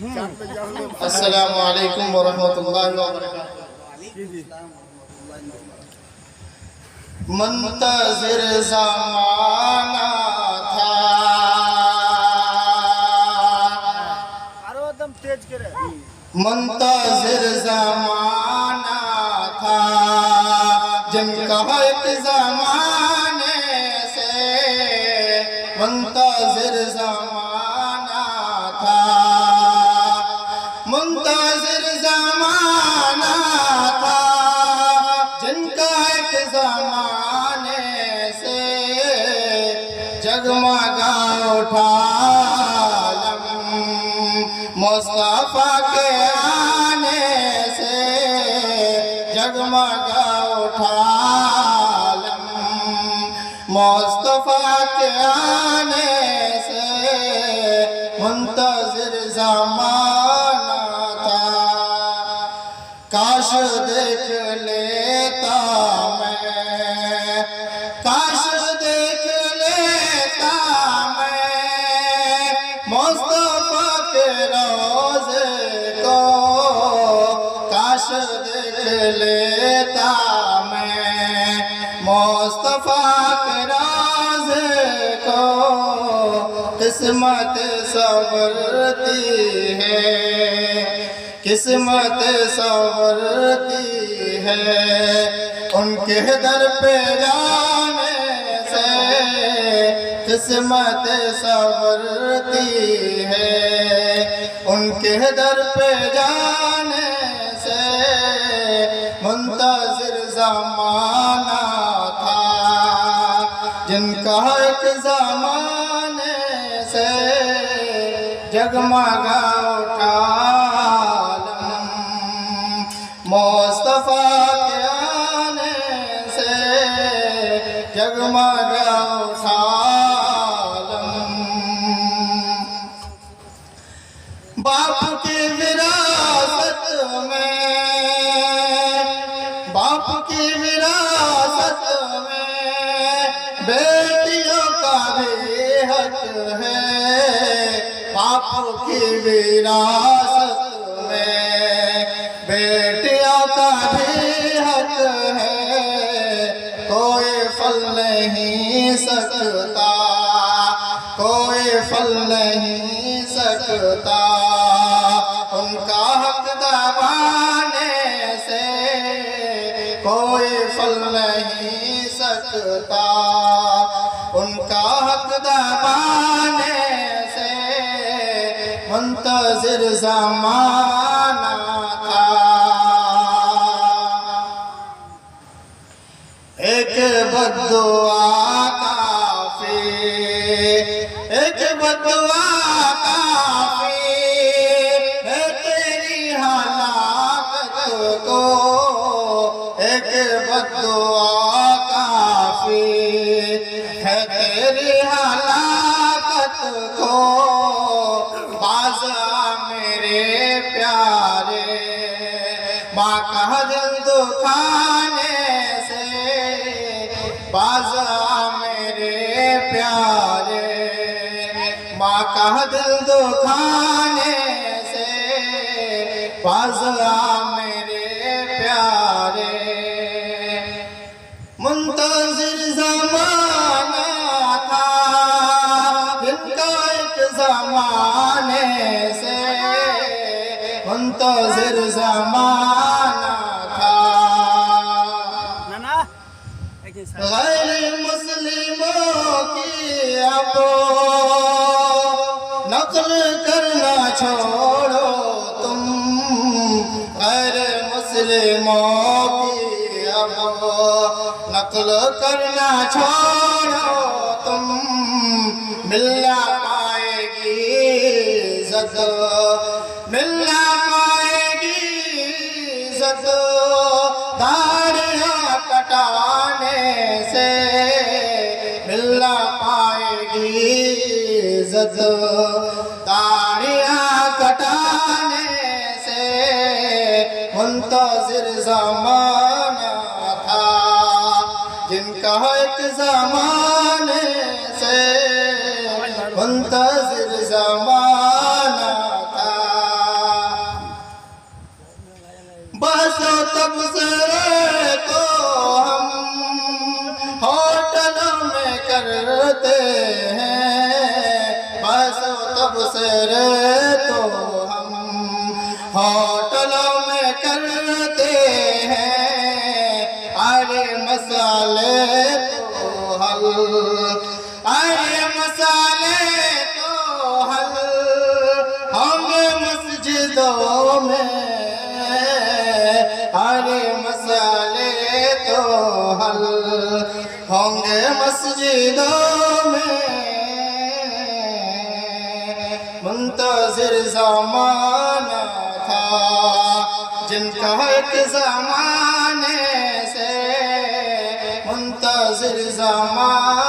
अस्सलामु अलैकुम वरहमतुल्लाहि वबरकातुहू। मुंतज़िर ज़माना था, मुंतज़िर ज़माना था, जिनका एक ज़माने से मुंतज़िर ज़माना था, मुंतज़िर ज़माना था, जिनका एक ज़माने से जगमगा उठा मुस्तफा के आने से, जगमगा उठा मुस्तफा के आने से, मुंतज़िर ज़माना था। काश देख लेता मैं, काश देख लेता मैं मुस्तफा के रोज़े को, काश देख लेता मैं मुस्तफा के रोज़े को। किस्मत संवरती है, किस्मत संवरती है, उनके दर पे जाने से किस्मत संवरती है, उनके दर पे जाने से मुंतज़िर ज़माना था, जिनका एक ज़माने से जगमगा उठा मुस्तफा के आने से, जगमगा उठा। बाप की विरासत में, बाप की विरासत में बेटियों का भी हक है, बाप की विरासत में बेटियों का भी हक है। कोई फल नहीं सकता, कोई फल नहीं सकता, उनका हक दबाने से कोई फल नहीं सकता, उनका हक दबाने से मुंतज़िर ज़माना था। एक बद्दुआ काफ़ी, एक बद्दुआ काफ़ी है तेरी हलाकत को, एक बद्दुआ काफ़ी है तेरी हलाकत को। बाज़ा मेरे प्यारे माँ का दिल दुखाने से, बाज़ा मेरे प्यारे माँ का दिल दुखाने से, बाज़ा मेरे प्यारे। मुंतज़िर ज़माना था, जिनका एक ज़माने से मुंतज़िर ज़माना था। गैर मुस्लिमों की अब नक़ल करना छोड़ो तुम, गैर मुस्लिमों की अब नक़ल करना छोड़ो तुम। मिलना पाएगी इज़्ज़त, मिलना पाएगी इज़्ज़त दाढ़ियाँ कटाने से, मिलना पाएगी इज़्ज़त दाढ़ियाँ कटाने से। मुंतज़िर ज़माना था, जिनका एक ज़माने से मुंतज़िर ज़माना था। मशरे तो हम होटलों में करते हैं, अरे मसाले तो हल, अरे मसाले तो हल होंगे मस्जिदों में, अरे मसाले तो हल होंगे मस्जिदों में। मुंतज़िर ज़माना था जिनका एक ज़माने से, मुंतज़िर ज़माना